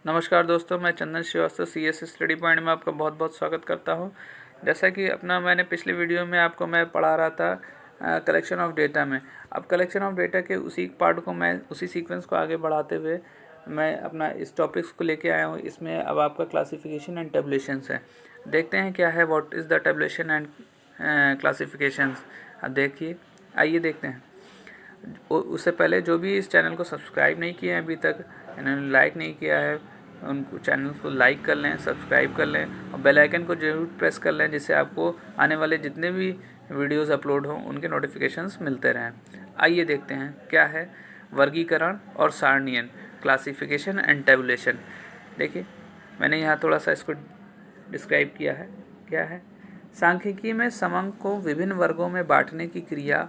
नमस्कार दोस्तों, मैं चंदन श्रीवास्तव CS स्टडी पॉइंट में आपका बहुत बहुत स्वागत करता हूं। जैसा कि मैंने पिछले वीडियो में आपको मैं पढ़ा रहा था कलेक्शन ऑफ डेटा में। अब कलेक्शन ऑफ डेटा के उसी पार्ट को मैं उसी सीक्वेंस को आगे बढ़ाते हुए मैं अपना इस टॉपिक्स को लेके आया हूं। इसमें अब आपका क्लासिफिकेशन एंड टेबुलेशंस है। देखते हैं क्या है, what is the tabulation and classifications. अब देखिए, आइए देखते हैं। उससे पहले जो भी इस चैनल को सब्सक्राइब नहीं किए हैं अभी तक, इन्होंने लाइक नहीं किया है, उनको चैनल को लाइक कर लें, सब्सक्राइब कर लें और बेल आइकन को जरूर प्रेस कर लें, जिससे आपको आने वाले जितने भी वीडियोस अपलोड हों उनके नोटिफिकेशंस मिलते रहें। आइए देखते हैं क्या है वर्गीकरण और सारणीयन, क्लासिफिकेशन एंड टेबुलेशन। देखिए, मैंने यहाँ थोड़ा सा इसको डिस्क्राइब किया है। क्या है, सांख्यिकी में समंक को विभिन्न वर्गों में बांटने की क्रिया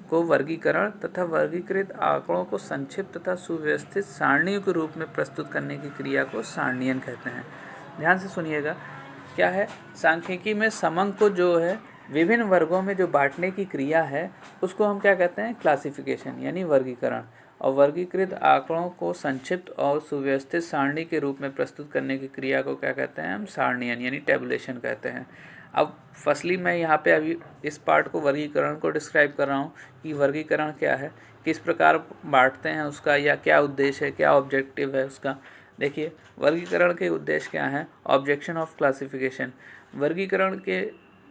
को वर्गीकरण तथा वर्गीकृत आंकड़ों को संक्षिप्त तथा सुव्यवस्थित सारणियों के रूप में प्रस्तुत करने की क्रिया को सारणीयन कहते हैं। ध्यान से सुनिएगा, क्या है, सांख्यिकी में समंक को जो है विभिन्न वर्गों में जो बांटने की क्रिया है उसको हम क्या कहते हैं, क्लासिफिकेशन यानी वर्गीकरण। और वर्गीकृत आंकड़ों को संक्षिप्त और सुव्यवस्थित सारणी के रूप में प्रस्तुत करने की क्रिया को क्या कहते हैं, हम सारणीयन यानी टेबुलेशन कहते हैं। अब फर्स्टली मैं यहाँ पे अभी इस पार्ट को वर्गीकरण को डिस्क्राइब कर रहा हूँ कि वर्गीकरण क्या है, किस प्रकार बांटते हैं उसका, या क्या उद्देश्य है, क्या ऑब्जेक्टिव है उसका। देखिए, वर्गीकरण के उद्देश्य क्या हैं। ऑब्जेक्शन ऑफ क्लासिफिकेशन, वर्गीकरण के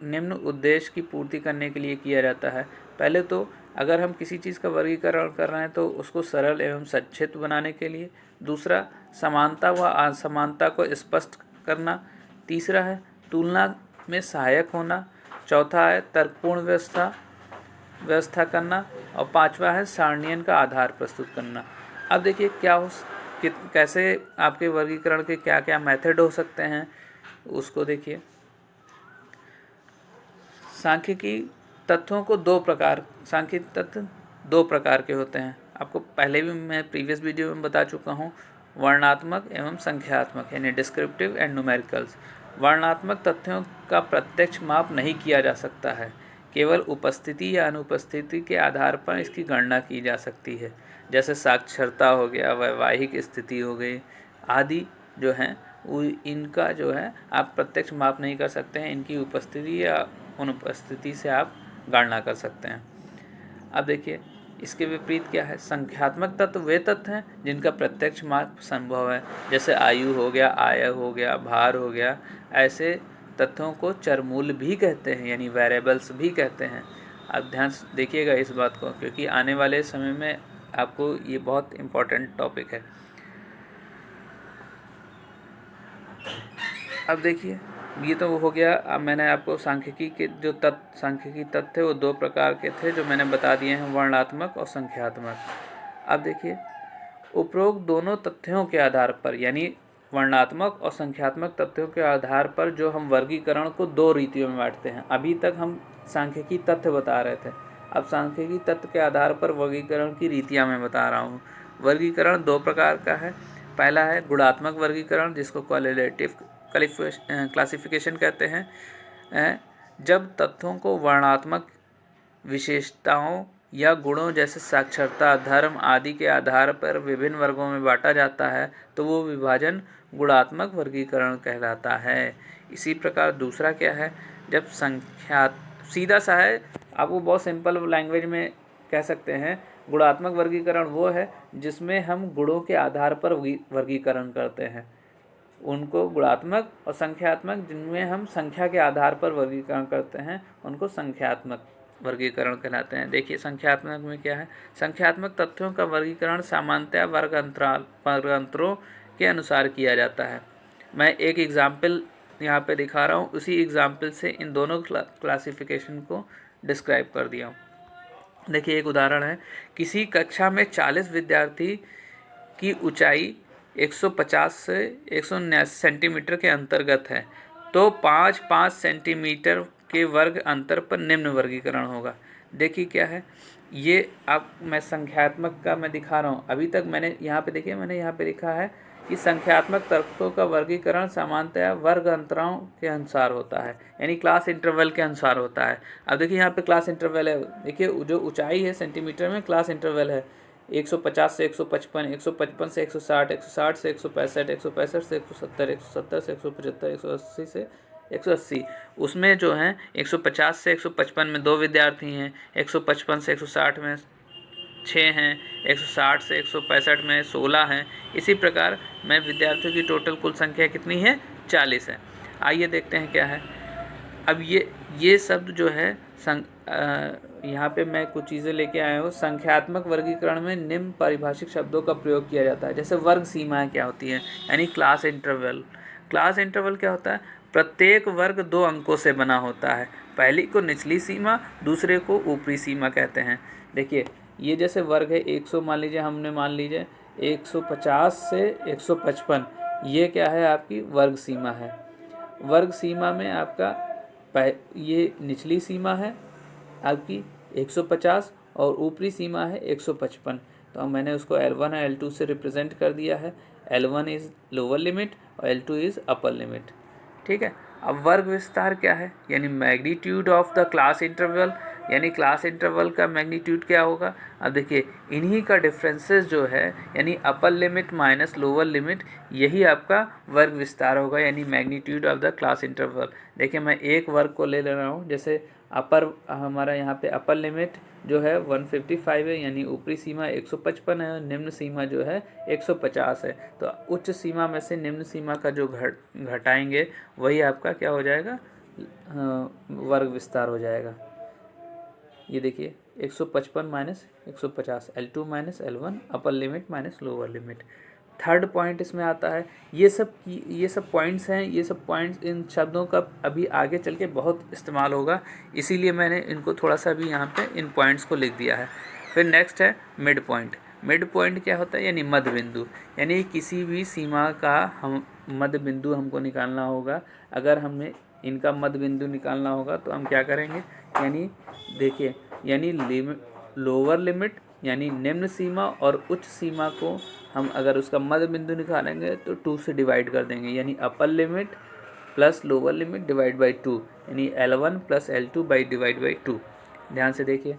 निम्न उद्देश्य की पूर्ति करने के लिए किया जाता है। पहले तो अगर हम किसी चीज़ का वर्गीकरण कर रहे हैं तो उसको सरल एवं संक्षिप्त बनाने के लिए। दूसरा, समानता व असमानता को स्पष्ट करना। तीसरा है तुलना में सहायक होना। चौथा है तर्कपूर्ण व्यवस्था करना। और पांचवा है सारणीयन का आधार प्रस्तुत करना। अब देखिए कैसे आपके वर्गीकरण के क्या क्या मेथड हो सकते हैं उसको देखिए। सांख्यिकी तथ्यों को सांख्यिकी तथ्य दो प्रकार के होते हैं। आपको पहले भी मैं प्रीवियस वीडियो में बता चुका हूँ, वर्णनात्मक एवं संख्यात्मक यानी डिस्क्रिप्टिव एंड न्यूमेरिकल्स। वर्णनात्मक तथ्यों का प्रत्यक्ष माप नहीं किया जा सकता है, केवल उपस्थिति या अनुपस्थिति के आधार पर इसकी गणना की जा सकती है। जैसे साक्षरता हो गया, वैवाहिक स्थिति हो गई आदि जो हैं, इनका जो है आप प्रत्यक्ष माप नहीं कर सकते हैं, इनकी उपस्थिति या अनुपस्थिति से आप गणना कर सकते हैं। अब देखिए, इसके विपरीत क्या है, संख्यात्मक तत्व वे तत्व हैं जिनका प्रत्यक्ष माप संभव है। जैसे आयु हो गया, आय हो गया, भार हो गया। ऐसे तथ्यों को चरमूल भी कहते हैं यानी वेरिएबल्स भी कहते हैं। अब ध्यान से देखिएगा इस बात को, क्योंकि आने वाले समय में आपको ये बहुत इम्पोर्टेंट टॉपिक है। अब देखिए, ये तो हो गया। अब मैंने आपको सांख्यिकी के जो सांख्यिकी तथ्य वो दो प्रकार के थे जो मैंने बता दिए हैं, वर्णनात्मक और संख्यात्मक। अब देखिए, उपरोक्त दोनों तथ्यों के आधार पर यानी वर्णनात्मक और संख्यात्मक तथ्यों के आधार पर जो हम वर्गीकरण को दो रीतियों में बांटते हैं। अभी तक हम सांख्यिकी तथ्य बता रहे थे, अब सांख्यिकी तथ्य के आधार पर वर्गीकरण की रीतियाँ मैं बता रहा हूँ। वर्गीकरण दो प्रकार का है। पहला है गुणात्मक वर्गीकरण, जिसको क्वालिटेटिव क्लासिफिकेशन कहते हैं। जब तथ्यों को वर्णनात्मक विशेषताओं या गुणों जैसे साक्षरता, धर्म आदि के आधार पर विभिन्न वर्गों में बांटा जाता है तो वो विभाजन गुणात्मक वर्गीकरण कहलाता है। इसी प्रकार दूसरा क्या है, जब सीधा सा है, आपको बहुत सिंपल लैंग्वेज में कह सकते हैं, गुणात्मक वर्गीकरण वो है जिसमें हम गुणों के आधार पर वर्गीकरण करते हैं उनको गुणात्मक, और संख्यात्मक जिनमें हम संख्या के आधार पर वर्गीकरण करते हैं उनको संख्यात्मक वर्गीकरण कहलाते हैं। देखिए, संख्यात्मक में क्या है, संख्यात्मक तथ्यों का वर्गीकरण सामान्यतः वर्गांतरों के अनुसार किया जाता है। मैं एक एग्जाम्पल यहाँ पे दिखा रहा हूँ, उसी एग्जाम्पल से इन दोनों क्लासिफिकेशन को डिस्क्राइब कर दिया हूँ। देखिए, एक उदाहरण है, किसी कक्षा में 40 विद्यार्थी की ऊंचाई 150 से 179 सेंटीमीटर के अंतर्गत है तो 5-5 सेंटीमीटर के वर्ग अंतर पर निम्न वर्गीकरण होगा। देखिए क्या है, ये अब मैं संख्यात्मक का मैं दिखा रहा हूँ। अभी तक मैंने यहाँ पे देखिए, मैंने यहाँ पे लिखा है कि संख्यात्मक तत्वों का वर्गीकरण सामान्यतः वर्ग अंतराओं के अनुसार होता है यानी क्लास इंटरवल के अनुसार होता है। अब देखिए, यहाँ पे क्लास इंटरवल है। देखिए, जो ऊंचाई है सेंटीमीटर में क्लास इंटरवल है, 150 से 155, 155 से 160, 160 से 165, 165 से 170, 170 से 175, 180 से 180। उसमें जो है 150 से 155 में 2 विद्यार्थी हैं, 155 से 160 में 6 हैं, 160 से 165 में 16 हैं। इसी प्रकार में विद्यार्थियों की टोटल कुल संख्या कितनी है? 40 है। आइए देखते हैं क्या है। अब ये शब्द जो है यहाँ पे मैं कुछ चीज़ें लेके आया हूँ। संख्यात्मक वर्गीकरण में निम्न पारिभाषिक शब्दों का प्रयोग किया जाता है। जैसे वर्ग सीमाएं क्या होती है, यानी क्लास इंटरवल। क्लास इंटरवल क्या होता है? प्रत्येक वर्ग 2 अंकों से बना होता है। पहली को निचली सीमा, दूसरे को ऊपरी सीमा कहते हैं। देखिए ये जैसे वर्ग है 100, मान लीजिए हमने मान लीजिए 150 से 155, ये क्या है? आपकी वर्ग सीमा है। वर्ग सीमा में आपका ये निचली सीमा है आपकी 150 और ऊपरी सीमा है 155। तो मैंने उसको L1 और L2 से रिप्रेजेंट कर दिया है। L1 इज़ लोअर लिमिट और L2 इज़ अपर लिमिट। ठीक है। अब वर्ग विस्तार क्या है? यानी magnitude of the class interval, यानी क्लास इंटरवल का मैग्नीट्यूड क्या होगा? अब देखिए इन्हीं का डिफरेंसेस जो है, यानी upper limit minus lower limit, यही आपका वर्ग विस्तार होगा, यानी magnitude of the class interval. देखिए मैं एक वर्ग को ले रहा हूँ। जैसे अपर हमारा यहाँ पे अपर लिमिट जो है 155 है, यानी ऊपरी सीमा 155 है, और निम्न सीमा जो है 150 है। तो उच्च सीमा में से निम्न सीमा का जो घटाएंगे वही आपका क्या हो जाएगा? वर्ग विस्तार हो जाएगा। ये देखिए 155 minus 150, L2 minus L1, upper limit minus lower limit. Third point इसमें आता है। ये सब पॉइंट्स हैं। ये सब पॉइंट्स इन शब्दों का अभी आगे चल के बहुत इस्तेमाल होगा, इसीलिए मैंने इनको थोड़ा सा भी यहाँ पे इन पॉइंट्स को लिख दिया है। फिर नेक्स्ट है मिड पॉइंट। मिड पॉइंट क्या होता है? यानी मध्य बिंदु, यानी किसी भी सीमा का हम मध्य बिंदु हमको निकालना होगा। अगर हमें इनका मध्य बिंदु निकालना होगा तो हम क्या करेंगे? यानी देखिए, यानी लोअर लिमिट यानी निम्न सीमा और उच्च सीमा को हम अगर उसका मध्य बिंदु निकालेंगे तो 2 से डिवाइड कर देंगे, यानी upper limit plus lower limit divide by 2, यानी L1 plus L2 by divide by 2। ध्यान से देखिए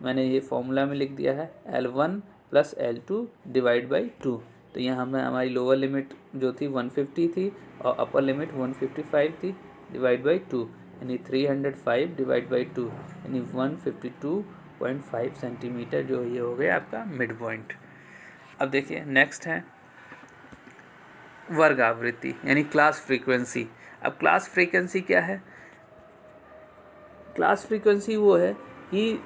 मैंने ये फॉर्मूला में लिख दिया है L1 plus L2 divide by 2। तो यहाँ हमें हमारी लोअर लिमिट जो थी 150 थी और अपर लिमिट 155 थी, डिवाइड बाई 2, यानी 305 डिवाइड बाई 2, यानी 152.5 सेंटीमीटर जो ये हो गया आपका मिड पॉइंट। अब देखिए नेक्स्ट है वर्ग आवृत्ति, यानी क्लास फ्रीक्वेंसी। अब क्लास फ्रीक्वेंसी क्या है? क्लास फ्रीक्वेंसी वो है कि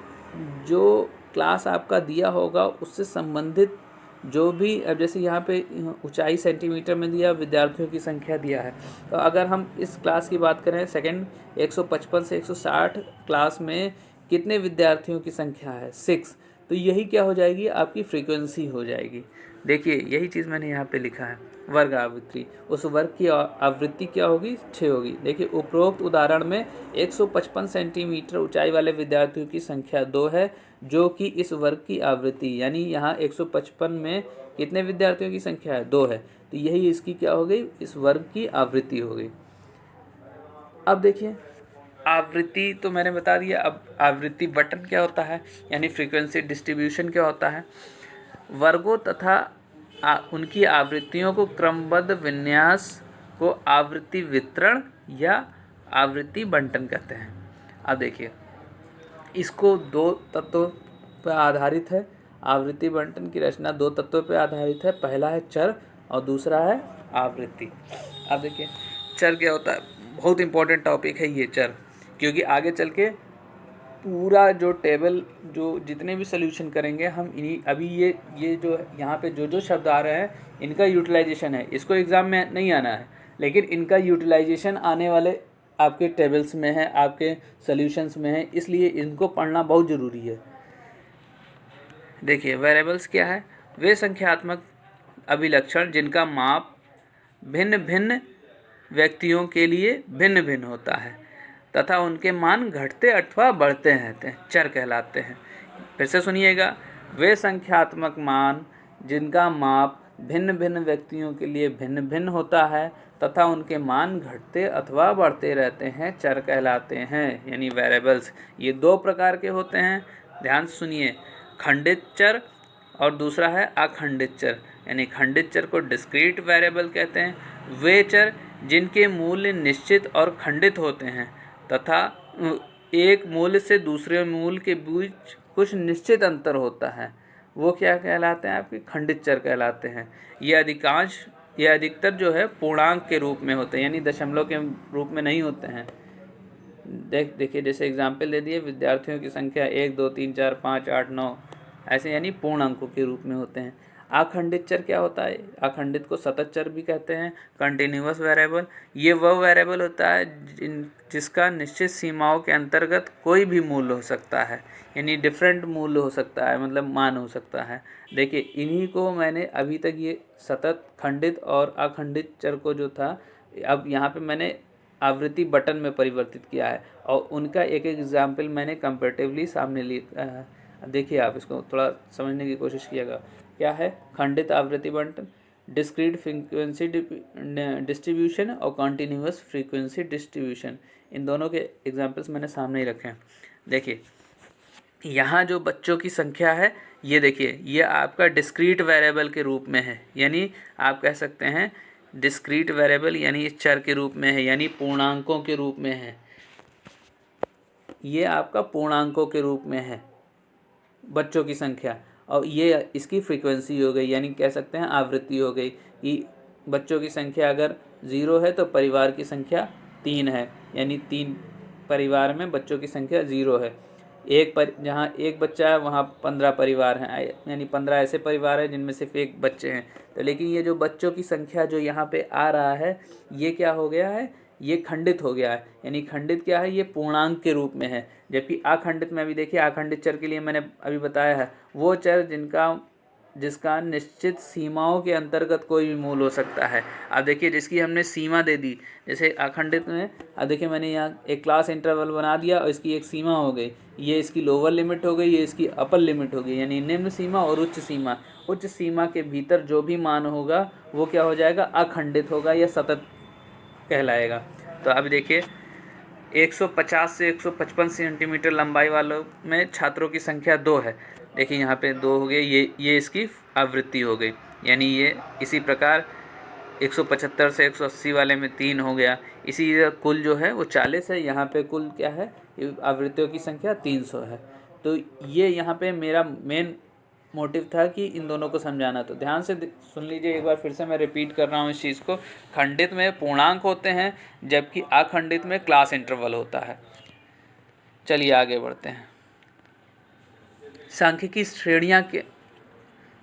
जो क्लास आपका दिया होगा उससे संबंधित जो भी, अब जैसे यहाँ पे ऊंचाई सेंटीमीटर में दिया, विद्यार्थियों की संख्या दिया है, तो अगर हम इस क्लास की बात करें सेकंड 155 से 160 क्लास में कितने विद्यार्थियों की संख्या है? 6। तो यही क्या हो जाएगी? आपकी फ्रीक्वेंसी हो जाएगी। देखिए यही चीज़ मैंने यहाँ पे लिखा है, वर्ग आवृत्ति। उस वर्ग की आवृत्ति क्या होगी? 6 होगी। देखिए उपरोक्त उदाहरण में 155 सेंटीमीटर ऊंचाई वाले विद्यार्थियों की संख्या 2 है, जो कि इस वर्ग की आवृत्ति, यानी यहाँ 155 में कितने विद्यार्थियों की संख्या है? 2 है। तो यही इसकी क्या हो गई? इस वर्ग की आवृत्ति हो गई। अब देखिए आवृत्ति तो मैंने बता दिया। अब आवृत्ति बटन क्या होता है, यानी फ्रीक्वेंसी डिस्ट्रीब्यूशन क्या होता है? वर्गों तथा उनकी आवृत्तियों को क्रमबद्ध विन्यास को आवृत्ति वितरण या आवृत्ति बंटन कहते हैं। अब देखिए इसको 2 तत्वों पर आधारित है। आवृत्ति बंटन की रचना 2 तत्वों पर आधारित है। पहला है चर और दूसरा है आवृत्ति। अब देखिए चर क्या होता है? बहुत इंपॉर्टेंट टॉपिक है ये चर, क्योंकि आगे चल के पूरा जो टेबल जो जितने भी सोल्यूशन करेंगे हम इन्हीं, अभी ये जो यहाँ पे जो शब्द आ रहे हैं इनका यूटिलाइजेशन है। इसको एग्ज़ाम में नहीं आना है, लेकिन इनका यूटिलाइजेशन आने वाले आपके टेबल्स में है, आपके सोल्यूशंस में है, इसलिए इनको पढ़ना बहुत ज़रूरी है। देखिए वेरिएबल्स क्या है? वे संख्यात्मक अभिलक्षण जिनका माप भिन्न भिन्न व्यक्तियों के लिए भिन्न भिन्न होता है तथा उनके मान घटते अथवा बढ़ते रहते हैं, चर कहलाते हैं। फिर से सुनिएगा, वे संख्यात्मक मान जिनका माप भिन्न भिन्न व्यक्तियों के लिए भिन्न भिन्न होता है तथा उनके मान घटते अथवा बढ़ते रहते हैं, चर कहलाते हैं, यानी वेरिएबल्स। ये 2 प्रकार के होते हैं, ध्यान से सुनिए, खंडित चर और दूसरा है अखंडित चर, यानी खंडित चर को डिस्क्रीट वेरिएबल कहते हैं। वे चर जिनके मूल्य निश्चित और खंडित होते हैं तथा एक मूल्य से दूसरे मूल्य के बीच कुछ निश्चित अंतर होता है, वो क्या कहलाते हैं? आपके खंडित चर कहलाते हैं। ये अधिकतर जो है पूर्णांक के रूप में होते हैं, यानी दशमलव के रूप में नहीं होते हैं। देखिए जैसे एग्जाम्पल दे दिए, विद्यार्थियों की संख्या 1 2 3 4 5 8 9 ऐसे, यानी पूर्ण अंकों के रूप में होते हैं। अखंडित चर क्या होता है? अखंडित को सतत चर भी कहते हैं, कंटिन्यूअस वेरिएबल। ये वह वेरिएबल होता है जिसका निश्चित सीमाओं के अंतर्गत कोई भी मूल्य हो सकता है, यानी डिफरेंट मूल्य हो सकता है, मतलब मान हो सकता है। देखिए इन्हीं को मैंने अभी तक ये सतत, खंडित और अखंडित चर को जो था, अब यहाँ पे मैंने आवृत्ति बटन में परिवर्तित किया है और उनका एक एग्जाम्पल मैंने कंपैरेटिवली सामने लिया है। देखिए आप इसको थोड़ा समझने की कोशिश कीजिएगा। क्या है खंडित आवृत्ति बंटन, डिस्क्रीट फ्रीक्वेंसी डिस्ट्रीब्यूशन और कॉन्टीन्यूअस फ्रीक्वेंसी डिस्ट्रीब्यूशन। इन दोनों के एग्जाम्पल्स मैंने सामने ही रखे हैं। देखिए यहाँ जो बच्चों की संख्या है, ये देखिए ये आपका डिस्क्रीट वेरिएबल के रूप में है, यानी आप कह सकते हैं डिस्क्रीट वेरिएबल, यानी इस चर के रूप में है, यानी पूर्णांकों के रूप में है। ये आपका पूर्णांकों के रूप में है बच्चों की संख्या, और ये इसकी फ्रीक्वेंसी हो गई, यानी कह सकते हैं आवृत्ति हो गई। कि बच्चों की संख्या अगर 0 है तो परिवार की संख्या 3 है, यानी 3 परिवार में बच्चों की संख्या 0 है। जहाँ एक बच्चा है वहाँ 15 परिवार हैं, यानी 15 ऐसे परिवार हैं जिनमें सिर्फ एक बच्चे हैं। तो लेकिन ये जो बच्चों की संख्या जो यहाँ पे आ रहा है, ये क्या हो गया है? ये खंडित हो गया है, यानी खंडित क्या है? ये पूर्णांक के रूप में है। जबकि अखंडित में अभी देखिए, अखंडित चर के लिए मैंने अभी बताया है, वो चर जिसका निश्चित सीमाओं के अंतर्गत कोई भी मूल हो सकता है। अब देखिए जिसकी हमने सीमा दे दी, जैसे अखंडित में अब देखिए मैंने यहाँ एक क्लास इंटरवल बना दिया और इसकी एक सीमा हो गई, ये इसकी लोअर लिमिट हो गई, ये इसकी अपर लिमिट हो गई, यानी निम्न सीमा और उच्च सीमा। उच्च सीमा के भीतर जो भी मान होगा वो क्या हो जाएगा? अखंडित होगा या सतत कहलाएगा। तो अब देखिए 150 से 155 सेंटीमीटर लंबाई वालों में छात्रों की संख्या 2 है। देखिए यहाँ पे 2 हो गए, ये इसकी आवृत्ति हो गई, यानी ये इसी प्रकार 175 से 180 वाले में 3 हो गया। इसी कुल जो है वो 40 है, यहाँ पे कुल क्या है? आवृत्तियों की संख्या 300 है। तो ये यहाँ पे मेरा मेन मोटिव था कि इन दोनों को समझाना। तो ध्यान से सुन लीजिए एक बार फिर से, मैं रिपीट कर रहा हूँ इस चीज़ को। खंडित में पूर्णांक होते हैं, जबकि अखंडित में क्लास इंटरवल होता है। चलिए आगे बढ़ते हैं। सांख्यिकी श्रेणियाँ के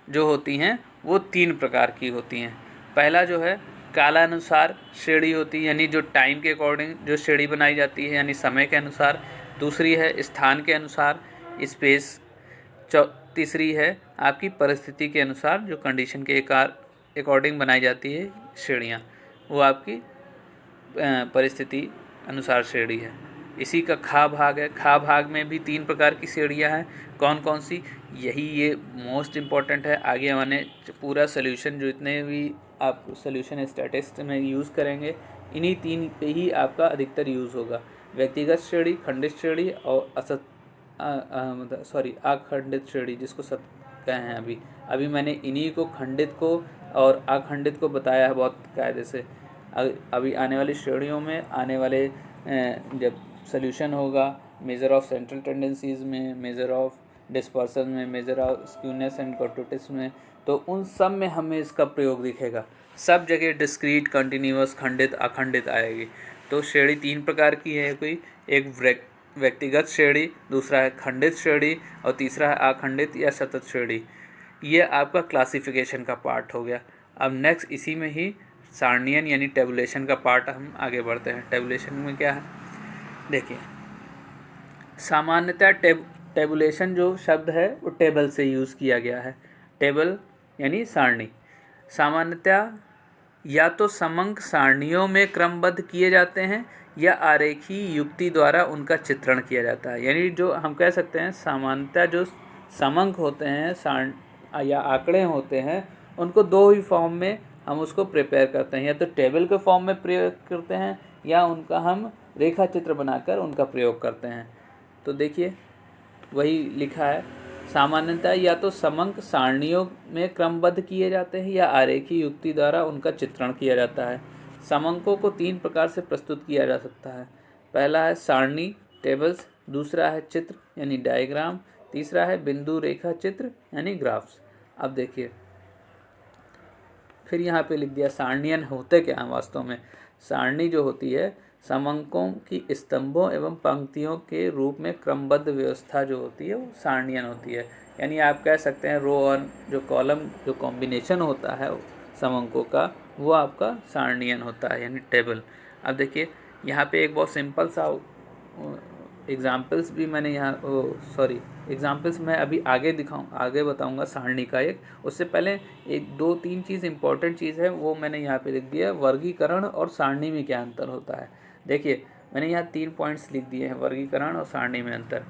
जो होती हैं वो 3 प्रकार की होती हैं। पहला जो है कालानुसार श्रेणी होती है, यानी जो टाइम के अकॉर्डिंग जो श्रेणी बनाई जाती है, यानी समय के अनुसार। दूसरी है स्थान के अनुसार, स्पेस। तीसरी है आपकी परिस्थिति के अनुसार, जो कंडीशन के अकॉर्डिंग बनाई जाती है श्रेणियाँ, वो आपकी परिस्थिति अनुसार श्रेणी है। इसी का खा भाग है। खा भाग में भी 3 प्रकार की श्रेणियाँ हैं। कौन कौन सी? ये मोस्ट इम्पॉर्टेंट है। आगे मैंने पूरा सोल्यूशन, जो इतने भी आप सोल्यूशन स्टैटिस्टिक्स में यूज़ करेंगे, इन्हीं 3 पे ही आपका अधिकतर यूज़ होगा। व्यक्तिगत श्रेणी, खंडित श्रेणी और अखंडित श्रेणी, जिसको सत कहे हैं। अभी मैंने इन्हीं को, खंडित को और अखंडित को बताया है बहुत कायदे से। अभी आने वाली श्रेणियों में, आने वाले जब सोल्यूशन होगा मेजर ऑफ सेंट्रल टेंडेंसीज में, मेजर ऑफ डिस्पर्सन में, मेजर ऑफ स्क्यूनेस एंड कर्टोटिस में, तो उन सब में हमें इसका प्रयोग दिखेगा। सब जगह डिस्क्रीट, कंटिन्यूअस, खंडित, अखंडित आएगी। तो श्रेणी 3 प्रकार की है। कोई एक व्यक्तिगत श्रेणी, दूसरा है खंडित श्रेणी और तीसरा है अखंडित या सतत श्रेणी। ये आपका क्लासिफिकेशन का पार्ट हो गया। अब नेक्स्ट इसी में ही सारणीयन यानी टेबुलेशन का पार्ट हम आगे बढ़ते हैं। टेबुलेशन में क्या है? देखिए सामान्यतः टेबुलेशन जो शब्द है वो टेबल से यूज़ किया गया है। टेबल यानी सारणी। सामान्यतः या तो समंक सारणियों में क्रमबद्ध किए जाते हैं या आरेखीय युक्ति द्वारा उनका चित्रण किया जाता है। यानी जो हम कह सकते हैं सामान्यतः जो समंक होते हैं या आंकड़े होते हैं, उनको 2 ही फॉर्म में हम उसको प्रिपेयर करते हैं। या तो टेबल के फॉर्म में प्रयोग करते हैं या उनका हम रेखा चित्र बनाकर उनका प्रयोग करते हैं। तो देखिए वही लिखा है, सामान्यतः या तो समंक सारणियों में क्रमबद्ध किए जाते हैं या आरेखीय युक्ति द्वारा उनका चित्रण किया जाता है। समंकों को 3 प्रकार से प्रस्तुत किया जा सकता है। पहला है सारणी टेबल्स, दूसरा है चित्र यानी डायग्राम, तीसरा है बिंदु रेखा चित्र यानी ग्राफ्स। अब देखिए, फिर यहाँ पे लिख दिया सारणियन होते क्या हैं वास्तव में। सारणी जो होती है समंकों की स्तंभों एवं पंक्तियों के रूप में क्रमबद्ध व्यवस्था जो होती है वो सारणियन होती है। यानी आप कह सकते हैं रो और जो कॉलम जो कॉम्बिनेशन होता है समंकों का वो आपका सारणियन होता है यानी टेबल। अब देखिए यहाँ पे एक बहुत सिंपल सा एग्जाम्पल्स भी मैंने एग्जाम्पल्स मैं अभी आगे बताऊंगा सारणी का एक। उससे पहले एक 2-3 चीज़ इंपॉर्टेंट चीज़ है वो मैंने यहाँ पे लिख दिया। वर्गीकरण और सारणी में क्या अंतर होता है। देखिए मैंने यहाँ 3 पॉइंट्स लिख दिए हैं, वर्गीकरण और सारणी में अंतर।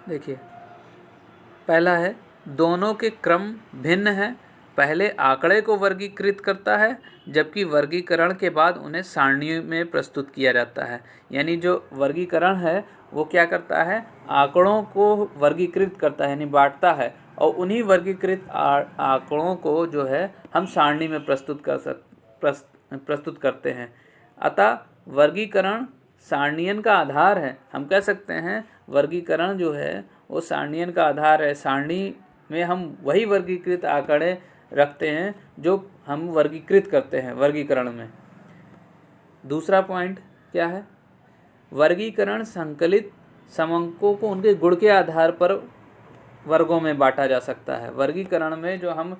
देखिए पहला है दोनों के क्रम भिन्न है। पहले आंकड़े को वर्गीकृत करता है जबकि वर्गीकरण के बाद उन्हें सारणी में प्रस्तुत किया जाता है। यानी जो वर्गीकरण है वो क्या करता है, आंकड़ों को वर्गीकृत करता है यानी बांटता है, और उन्हीं वर्गीकृत आंकड़ों को जो है हम सारणी में प्रस्तुत करते हैं। अतः वर्गीकरण सारणियन का आधार है। हम कह सकते हैं वर्गीकरण जो है वो सारणियन का आधार है। सारणी में हम वही वर्गीकृत आंकड़े रखते हैं जो हम वर्गीकृत करते हैं वर्गीकरण में। दूसरा पॉइंट क्या है, वर्गीकरण संकलित समंकों को उनके गुण के आधार पर वर्गों में बांटा जा सकता है। वर्गीकरण में जो हम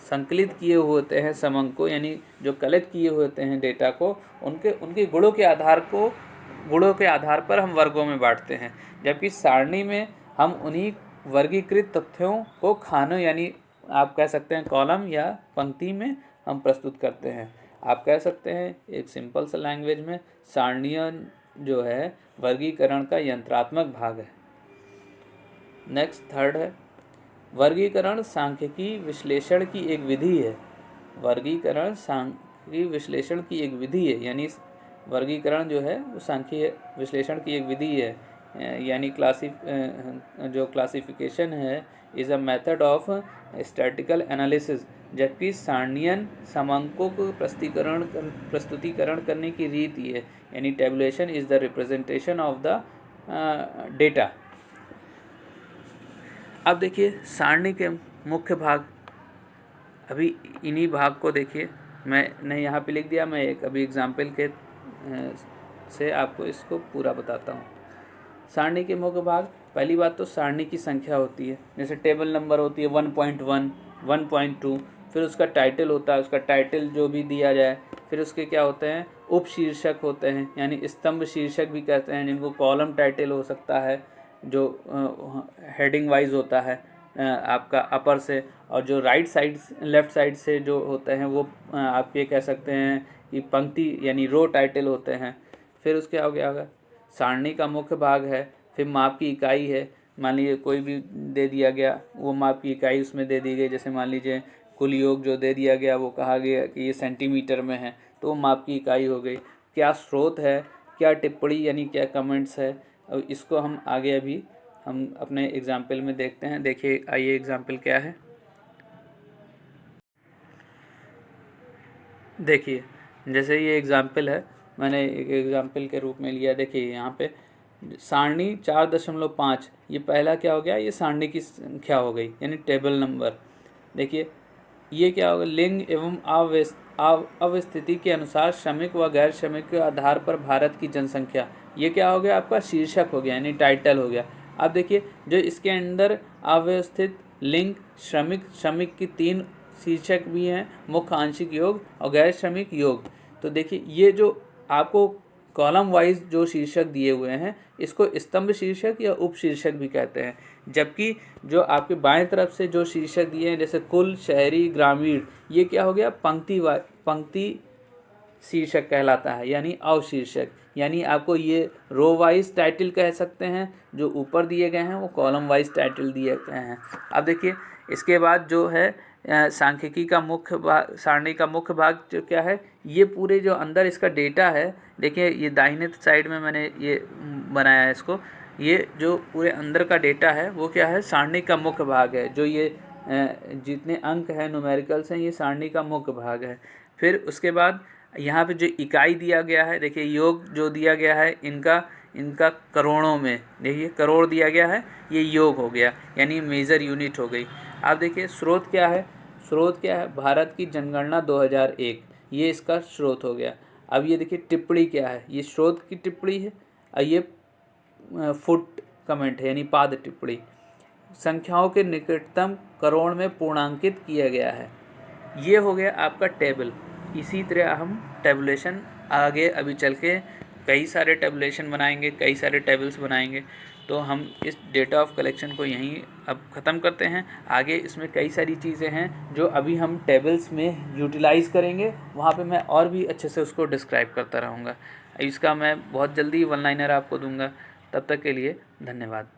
संकलित किए होते हैं समंकों यानी जो कलेक्ट किए होते हैं डेटा को उनके गुणों के आधार पर हम वर्गों में बांटते हैं। जबकि सारणी में हम उन्हीं वर्गीकृत तथ्यों को खानों यानी आप कह सकते हैं कॉलम या पंक्ति में हम प्रस्तुत करते हैं। आप कह सकते हैं एक सिंपल सा लैंग्वेज में सारणियन जो है वर्गीकरण का यंत्रात्मक भाग है। नेक्स्ट थर्ड है वर्गीकरण सांख्यिकी विश्लेषण की एक विधि है। वर्गीकरण सांख्यिकी विश्लेषण की एक विधि है यानी वर्गीकरण जो है वो सांख्यिकी विश्लेषण की एक विधि है। यानी जो क्लासिफिकेशन है is a method of statistical analysis. जबकि सारणियन समंकों को प्रस्तुतिकरण करने की रीति है यानी tabulation is the representation of the data. अब देखिए सारणी के मुख्य भाग, अभी इन्हीं भाग को देखिए मैंने यहाँ पे लिख दिया। मैं एक अभी एग्जाम्पल के से आपको इसको पूरा बताता हूँ। सारणी के मुख्य भाग, पहली बात तो सारणी की संख्या होती है, जैसे टेबल नंबर होती है 1.1, 1.2, फिर उसका टाइटल होता है, उसका टाइटल जो भी दिया जाए। फिर उसके क्या होते हैं, उप शीर्षक होते हैं यानी स्तंभ शीर्षक भी कहते हैं, जिनको कॉलम टाइटल हो सकता है जो हेडिंग वाइज होता है आपका अपर से, और जो लेफ़्ट साइड से जो होते हैं वो आप ये कह सकते हैं कि पंक्ति यानी रो टाइटल होते हैं। फिर उसके आगे होगा सारणी का मुख्य भाग है। फिर माप की इकाई है, मान लीजिए कोई भी दे दिया गया वो माप की इकाई उसमें दे दी गई। जैसे मान लीजिए कुल योग जो दे दिया गया वो कहा गया कि ये सेंटीमीटर में है तो वो माप की इकाई हो गई। क्या स्रोत है, क्या टिप्पणी यानी क्या कमेंट्स है, और इसको हम आगे अभी हम अपने एग्जाम्पल में देखते हैं। देखिए आइए एग्जाम्पल क्या है। देखिए जैसे ये एग्जाम्पल है, मैंने एक एग्जाम्पल के रूप में लिया। देखिए यहाँ पे सारणी 4.5, ये पहला क्या हो गया, ये सारणी की संख्या हो गई यानी टेबल नंबर। देखिए ये क्या होगा, लिंग एवं अवस्थिति के अनुसार श्रमिक व गैर श्रमिक के आधार पर भारत की जनसंख्या, ये क्या हो गया आपका शीर्षक हो गया यानी टाइटल हो गया। अब देखिए जो इसके अंदर अव्यवस्थित, लिंग, श्रमिक की 3 शीर्षक भी हैं, मुख्य आंशिक योग और गैर श्रमिक योग। तो देखिए ये जो आपको कॉलम वाइज जो शीर्षक दिए हुए हैं इसको स्तंभ शीर्षक या उप शीर्षक भी कहते हैं। जबकि जो आपके बाएं तरफ से जो शीर्षक दिए हैं जैसे कुल, शहरी, ग्रामीण, ये क्या हो गया, पंक्ति शीर्षक कहलाता है यानी अवशीर्षक। यानी आपको ये रो वाइज टाइटल कह सकते हैं, जो ऊपर दिए गए हैं वो कॉलम वाइज टाइटल दिए गए हैं। अब देखिए इसके बाद जो है सांख्यिकी का मुख्य भाग, सारणी का मुख्य भाग जो क्या है, ये पूरे जो अंदर इसका डेटा है, देखिए ये दाहिने साइड में मैंने ये बनाया है इसको, ये जो पूरे अंदर का डेटा है वो क्या है, सारणी का मुख्य भाग है। जो ये जितने अंक हैं न्यूमेरिकल्स हैं, ये सारणी का मुख्य भाग है। फिर उसके बाद यहाँ पे जो इकाई दिया गया है, देखिए योग जो दिया गया है इनका करोड़ों में, देखिए करोड़ दिया गया है, ये योग हो गया, यानी मेजर यूनिट हो गई। आप देखिए स्रोत क्या है, स्रोत क्या है, भारत की जनगणना 2001, ये इसका स्रोत हो गया। अब ये देखिए टिप्पणी क्या है, ये स्रोत की टिप्पणी है और ये फुट कमेंट है, यानी पाद टिप्पणी। संख्याओं के निकटतम करोड़ में पूर्णांकित किया गया है। ये हो गया आपका टेबल। इसी तरह हम टेबुलेशन आगे अभी चल के कई सारे टेबुलेशन बनाएंगे, कई सारे टेबल्स बनाएंगे। तो हम इस डेटा ऑफ कलेक्शन को यहीं अब ख़त्म करते हैं। आगे इसमें कई सारी चीज़ें हैं जो अभी हम टेबल्स में यूटिलाइज़ करेंगे, वहाँ पे मैं और भी अच्छे से उसको डिस्क्राइब करता रहूँगा। इसका मैं बहुत जल्दी वन लाइनर आपको दूँगा। तब तक के लिए धन्यवाद।